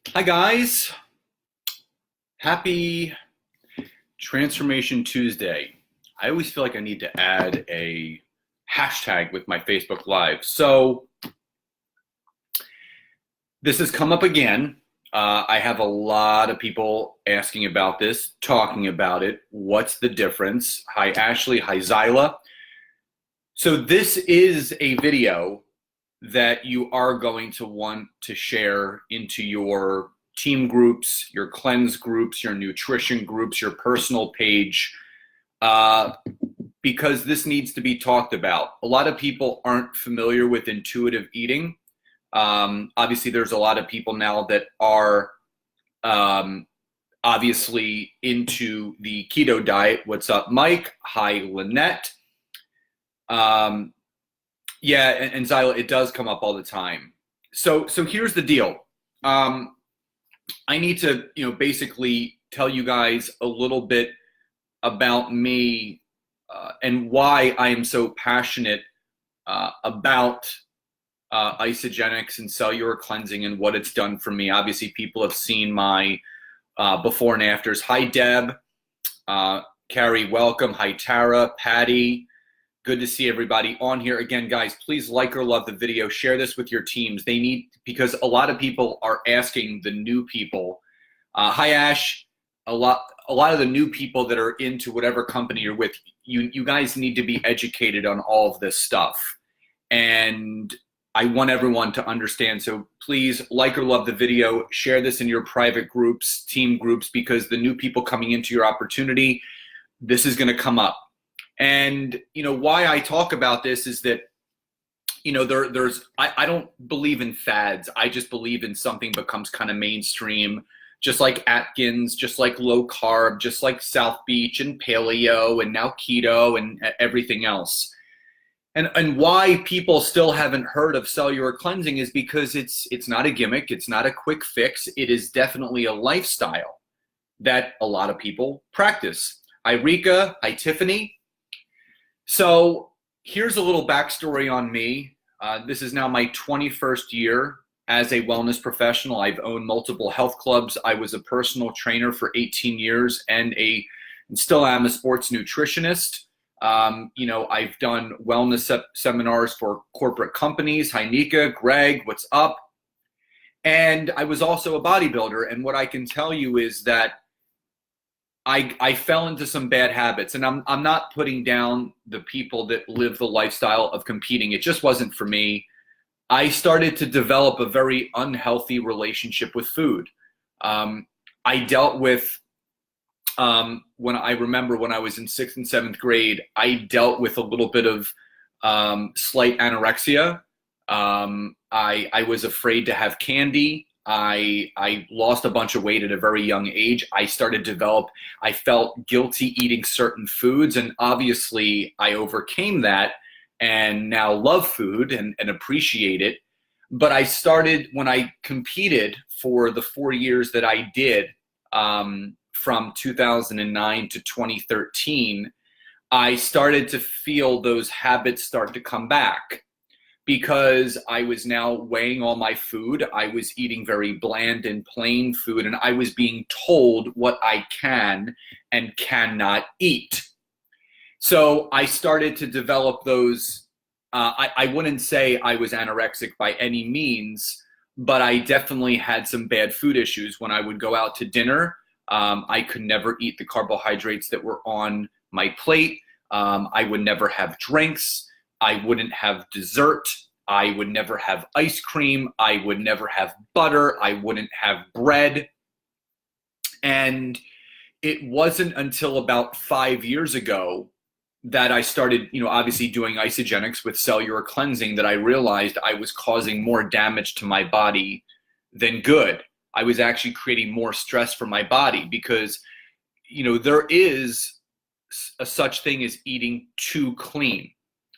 Hi guys, happy Transformation Tuesday. I always feel like I need to add a hashtag with my Facebook Live. So this has come up again. I have a lot of people asking about this, talking about it. What's the difference? Hi Ashley, hi Zyla. So this is a video that you are going to want to share into your team groups, your cleanse groups, your nutrition groups, your personal page, uh, because this needs to be talked about. A lot of people aren't familiar with intuitive eating. Obviously, there's a lot of people now that are obviously into the keto diet. What's up, Mike? Hi, Lynette. Yeah, and Zyla, it does come up all the time. So here's the deal. I need to, basically tell you guys a little bit about me and why I am so passionate about isogenics and cellular cleansing and what it's done for me. Obviously, people have seen my before and afters. Hi, Deb. Carrie, welcome. Hi, Tara, Patty. Good to see everybody on here. Again, guys, please like or love the video. Share this with your teams. They need, because a lot of people are asking the new people. Hi, Ash. A lot of the new people that are into whatever company you're with, you guys need to be educated on all of this stuff. And I want everyone to understand. So please like or love the video. Share this in your private groups, team groups, because the new people coming into your opportunity, this is going to come up. And, why I talk about this is that, I don't believe in fads. I just believe in something becomes kind of mainstream, just like Atkins, just like low carb, just like South Beach and paleo and now keto and everything else. And why people still haven't heard of cellular cleansing is because it's not a gimmick. It's not a quick fix. It is definitely a lifestyle that a lot of people practice. Hi, Rika. Hi, Tiffany. So here's a little backstory on me. This is now my 21st year as a wellness professional. I've owned multiple health clubs. I was a personal trainer for 18 years and still am a sports nutritionist. I've done wellness seminars for corporate companies. Hi, Nika, Greg, what's up? And I was also a bodybuilder. And what I can tell you is that I fell into some bad habits, and I'm not putting down the people that live the lifestyle of competing. It just wasn't for me. I started to develop a very unhealthy relationship with food. I dealt with, when I was in 6th and 7th grade, I dealt with a little bit of slight anorexia. I was afraid to have candy. I lost a bunch of weight at a very young age. I felt guilty eating certain foods, and obviously I overcame that and now love food and appreciate it. But I started, when I competed for the 4 years that I did, from 2009 to 2013, I started to feel those habits start to come back. Because I was now weighing all my food, I was eating very bland and plain food, and I was being told what I can and cannot eat. So I started to develop those, I wouldn't say I was anorexic by any means, but I definitely had some bad food issues. When I would go out to dinner, I could never eat the carbohydrates that were on my plate. I would never have drinks. I wouldn't have dessert. I would never have ice cream. I would never have butter. I wouldn't have bread. And it wasn't until about 5 years ago that I started, obviously doing isogenics with cellular cleansing, that I realized I was causing more damage to my body than good. I was actually creating more stress for my body because, there is a such thing as eating too clean.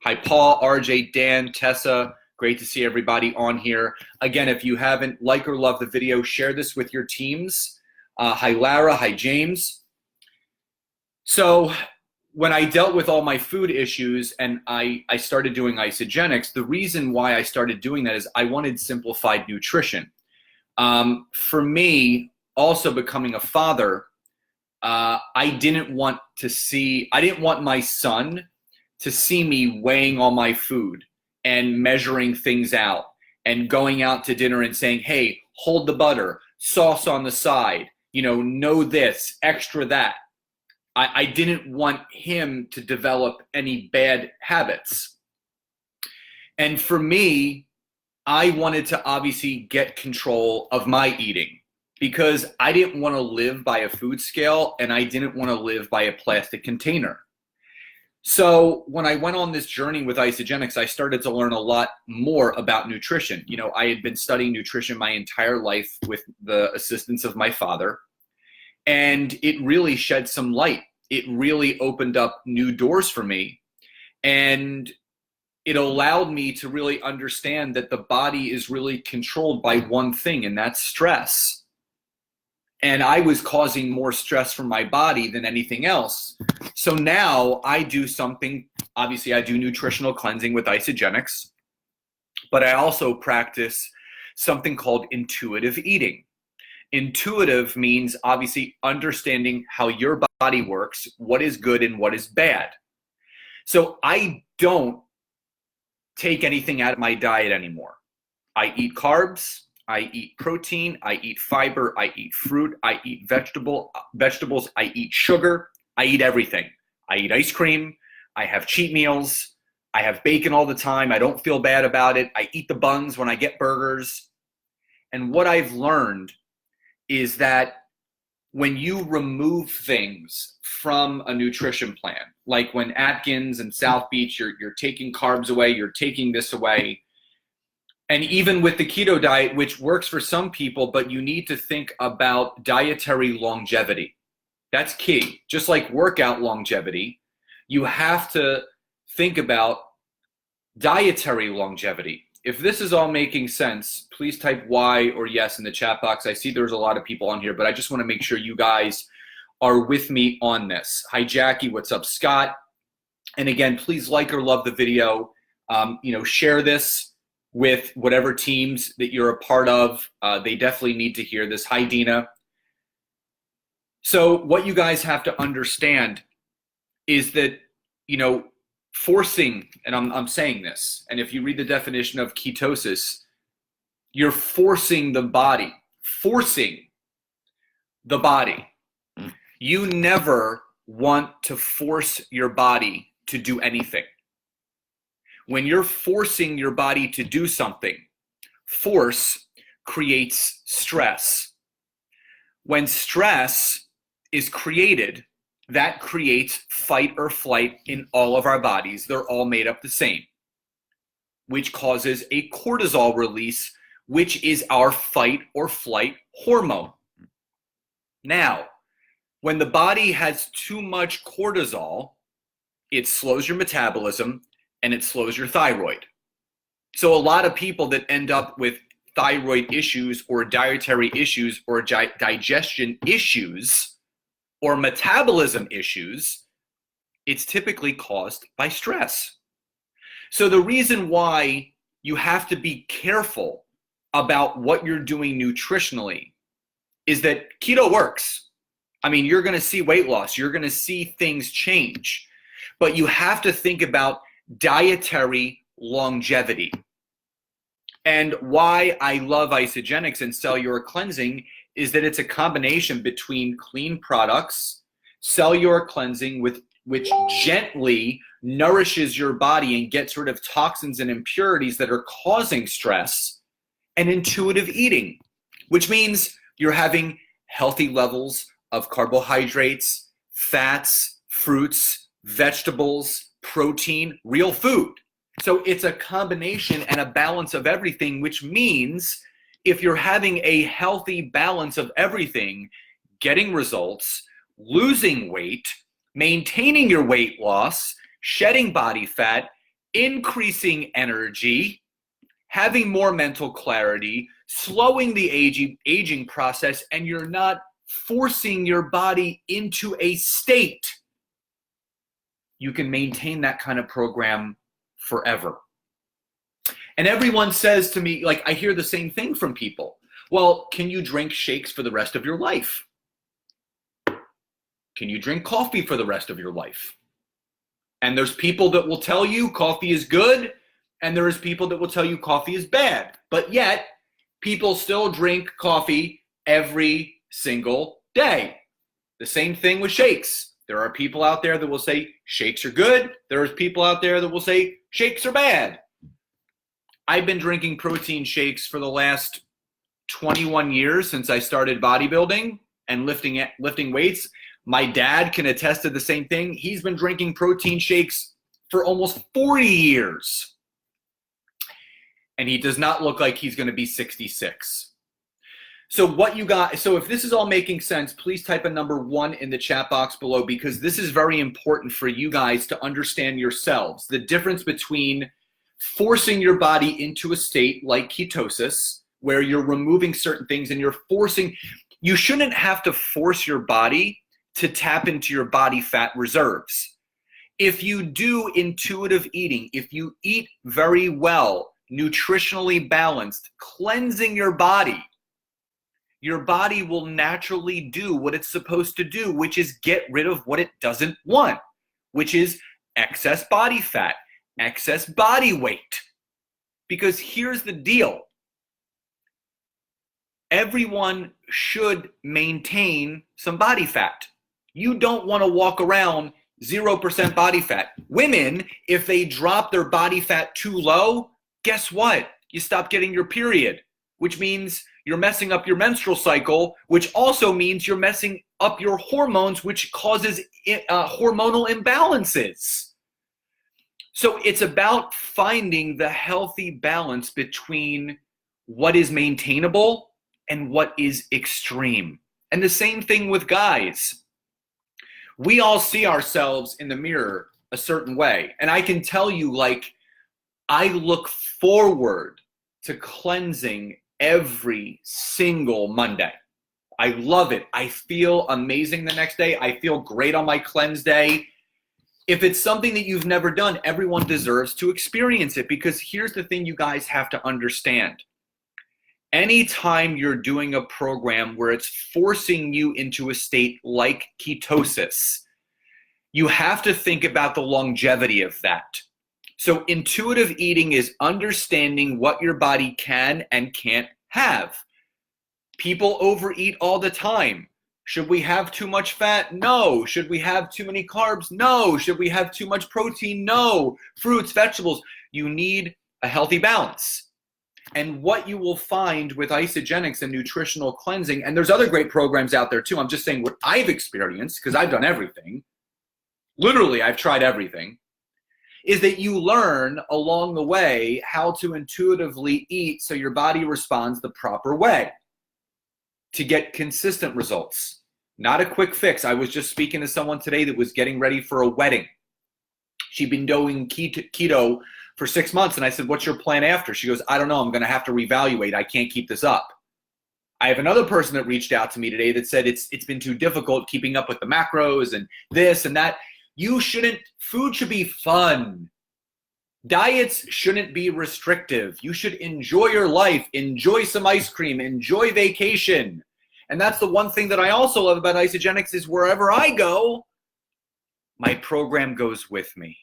Hi, Paul, RJ, Dan, Tessa. Great to see everybody on here. Again, if you haven't liked or loved the video, share this with your teams. Hi, Lara. Hi, James. So when I dealt with all my food issues and I started doing isogenics, the reason why I started doing that is I wanted simplified nutrition. For me, also becoming a father, I didn't want my son to see me weighing all my food and measuring things out and going out to dinner and saying, hey, hold the butter, sauce on the side, know this, extra that. I didn't want him to develop any bad habits. And for me, I wanted to obviously get control of my eating because I didn't want to live by a food scale and I didn't want to live by a plastic container. So when I went on this journey with Isagenix, I started to learn a lot more about nutrition. I had been studying nutrition my entire life with the assistance of my father, and it really shed some light. It really opened up new doors for me, and it allowed me to really understand that the body is really controlled by one thing, and that's stress. And I was causing more stress for my body than anything else. So now I do something, obviously I do nutritional cleansing with Isagenix, but I also practice something called intuitive eating. Intuitive means obviously understanding how your body works, what is good and what is bad. So I don't take anything out of my diet anymore. I eat carbs, I eat protein, I eat fiber, I eat fruit, I eat vegetables, I eat sugar, I eat everything. I eat ice cream, I have cheat meals, I have bacon all the time, I don't feel bad about it, I eat the buns when I get burgers. And what I've learned is that when you remove things from a nutrition plan, like when Atkins and South Beach, you're taking carbs away, you're taking this away, and even with the keto diet, which works for some people, but you need to think about dietary longevity. That's key. Just like workout longevity, you have to think about dietary longevity. If this is all making sense, please type Y or yes in the chat box. I see there's a lot of people on here, but I just want to make sure you guys are with me on this. Hi, Jackie. What's up, Scott? And again, please like or love the video. Share this with whatever teams that you're a part of. They definitely need to hear this. Hi, Dina. So what you guys have to understand is that, forcing, and I'm saying this, and if you read the definition of ketosis, you're forcing the body. You never want to force your body to do anything. When you're forcing your body to do something, force creates stress. When stress is created, that creates fight or flight in all of our bodies. They're all made up the same, which causes a cortisol release, which is our fight or flight hormone. Now, when the body has too much cortisol, it slows your metabolism and it slows your thyroid. So a lot of people that end up with thyroid issues or dietary issues or digestion issues or metabolism issues, it's typically caused by stress. So the reason why you have to be careful about what you're doing nutritionally is that keto works. I mean, you're going to see weight loss, you're going to see things change, but you have to think about dietary longevity. And why I love Isagenix and cellular cleansing is that it's a combination between clean products, cellular cleansing which gently nourishes your body and gets rid of toxins and impurities that are causing stress, and intuitive eating, which means you're having healthy levels of carbohydrates, fats, fruits, vegetables, protein, real food. So it's a combination and a balance of everything, which means if you're having a healthy balance of everything, getting results, losing weight, maintaining your weight loss, shedding body fat, increasing energy, having more mental clarity, slowing the aging process, and you're not forcing your body into a state, you can maintain that kind of program forever. And everyone says to me, like, I hear the same thing from people. Well, can you drink shakes for the rest of your life? Can you drink coffee for the rest of your life? And there's people that will tell you coffee is good, and there is people that will tell you coffee is bad. But yet, people still drink coffee every single day. The same thing with shakes. There are people out there that will say shakes are good. There's people out there that will say shakes are bad. I've been drinking protein shakes for the last 21 years since I started bodybuilding and lifting weights. My dad can attest to the same thing. He's been drinking protein shakes for almost 40 years. And he does not look like he's going to be 66. So if this is all making sense, please type a number 1 in the chat box below, because this is very important for you guys to understand yourselves. The difference between forcing your body into a state like ketosis, where you're removing certain things and you shouldn't have to force your body to tap into your body fat reserves. If you do intuitive eating, if you eat very well, nutritionally balanced, cleansing your body will naturally do what it's supposed to do, which is get rid of what it doesn't want, which is excess body fat, excess body weight. Because here's the deal. Everyone should maintain some body fat. You don't want to walk around 0% body fat. Women, if they drop their body fat too low, guess what? You stop getting your period, which means you're messing up your menstrual cycle, which also means you're messing up your hormones, which causes hormonal imbalances. So it's about finding the healthy balance between what is maintainable and what is extreme. And the same thing with guys. We all see ourselves in the mirror a certain way. And I can tell you, I look forward to cleansing every single Monday. I love it. I feel amazing the next day. I feel great on my cleanse day. If it's something that you've never done, everyone deserves to experience it, because here's the thing you guys have to understand. Anytime you're doing a program where it's forcing you into a state like ketosis, you have to think about the longevity of that. So intuitive eating is understanding what your body can and can't have. People overeat all the time. Should we have too much fat? No. Should we have too many carbs? No. Should we have too much protein? No. Fruits, vegetables. You need a healthy balance. And what you will find with isogenics and nutritional cleansing, and there's other great programs out there too. I'm just saying what I've experienced, because I've done everything. Literally, I've tried everything. Is that you learn along the way how to intuitively eat so your body responds the proper way to get consistent results. Not a quick fix. I was just speaking to someone today that was getting ready for a wedding. She'd been doing keto for 6 months, and I said, what's your plan after? She goes, I don't know. I'm going to have to reevaluate. I can't keep this up. I have another person that reached out to me today that said it's been too difficult keeping up with the macros and this and that. Food should be fun. Diets shouldn't be restrictive. You should enjoy your life, enjoy some ice cream, enjoy vacation. And that's the one thing that I also love about isogenics is wherever I go, my program goes with me.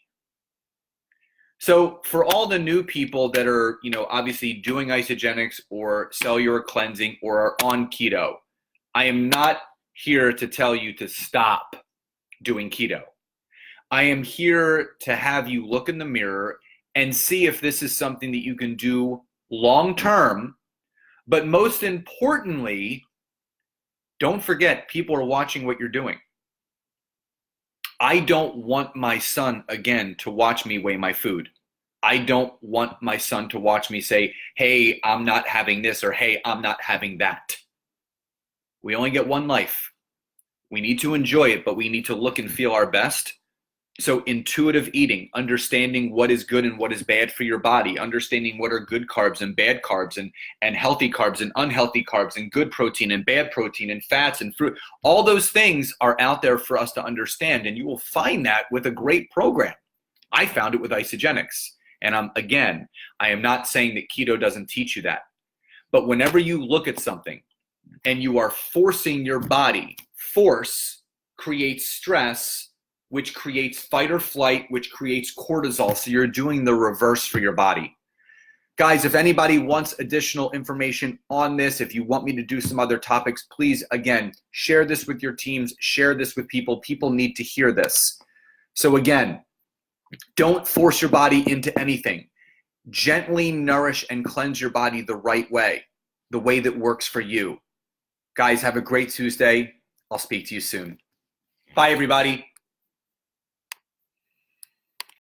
So for all the new people that are, obviously doing isogenics or cellular cleansing or are on keto, I am not here to tell you to stop doing keto. I am here to have you look in the mirror and see if this is something that you can do long term. But most importantly, don't forget, people are watching what you're doing. I don't want my son, again, to watch me weigh my food. I don't want my son to watch me say, hey, I'm not having this, or hey, I'm not having that. We only get one life. We need to enjoy it, but we need to look and feel our best. So intuitive eating, understanding what is good and what is bad for your body, understanding what are good carbs and bad carbs and healthy carbs and unhealthy carbs and good protein and bad protein and fats and fruit. All those things are out there for us to understand, and you will find that with a great program. I found it with isogenics. And I am not saying that keto doesn't teach you that. But whenever you look at something and you are forcing your body, force creates stress, which creates fight or flight, which creates cortisol. So you're doing the reverse for your body. Guys, if anybody wants additional information on this, if you want me to do some other topics, please, again, share this with your teams, share this with people. People need to hear this. So again, don't force your body into anything. Gently nourish and cleanse your body the right way, the way that works for you. Guys, have a great Tuesday. I'll speak to you soon. Bye, everybody.